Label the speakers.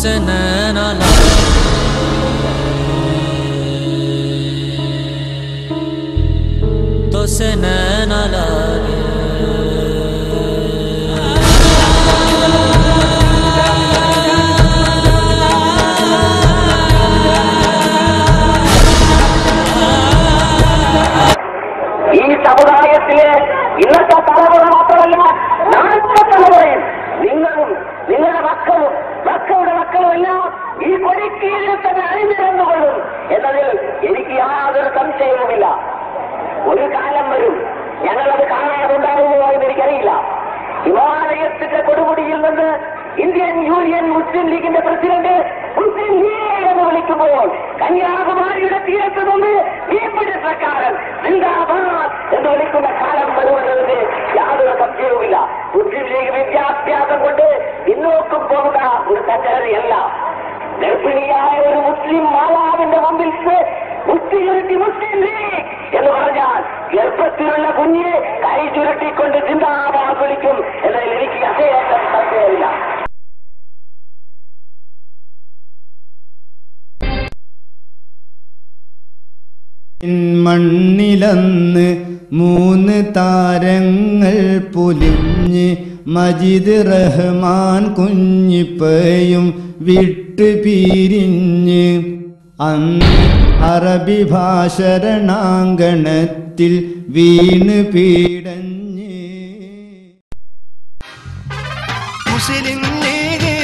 Speaker 1: से नैना तो से नैना लागे
Speaker 2: സമുദായത്തിലെ ഇന്നത്തെ തലമുറ മാത്രമല്ല നാളത്തെ തലമുറയും നിങ്ങളും നിങ്ങളുടെ മക്കളുടെ മക്കളുമെല്ലാം ഈ കൊടിക്കീഴിൽ തന്നെ അണിനിരന്നുകൊള്ളും എന്നതിൽ എനിക്ക് യാതൊരു സംശയവുമില്ല. ഒരു കാലം വരും ഞങ്ങളത് കാണാറുണ്ടാകുമോ എന്ന് എനിക്കറിയില്ല. ഹിമാലയത്തിന്റെ കൊടുമുടിയിൽ നിന്ന് ഇന്ത്യൻ യൂണിയൻ മുസ്ലിം ലീഗിന്റെ പ്രസിഡന്റ് മുസ്ലിം ലീഗ് എന്ന് വിളിക്കുമ്പോൾ കന്യാകുമാരിയുടെ തീരത്ത് നിന്ന് മീൻപിടുത്തക്കാരൻ സിന്ദാബാദ് എന്ന് വിളിക്കുന്ന കാലം വരുമെന്നതിന് യാതൊരു സംശയവുമില്ല. മുസ്ലിം ലീഗ് വിദ്യാഭ്യാസം കൊണ്ട് പിന്നോക്കം പോകുന്ന ഒരു സംഘടനയല്ല. ഗർഭിണിയായ ഒരു മുസ്ലിം മാതാവിന്റെ മുമ്പിൽ മുസ്ലിം ലീഗ് എന്ന് പറഞ്ഞാൽ ഗർഭത്തിലുള്ള കുഞ്ഞിനെ കൈ ചുരുട്ടിക്കൊണ്ട് സിന്ദാബാദ് വിളിക്കും എന്നതിൽ എനിക്ക് അശേഷം സംശയമില്ല.
Speaker 3: മണ്ണിലന്ന് 3 താരങ്ങൾ പൊലിഞ്ഞ് മജിദ് റഹ്മാൻ കുഞ്ഞിപ്പയും വിട്ട് പിരിഞ്ഞ് അന്ന് അറബി ഭാഷരണാങ്കണത്തിൽ വീണ് പീഡഞ്ഞ്
Speaker 4: മുസ്ലിം ലീഗ്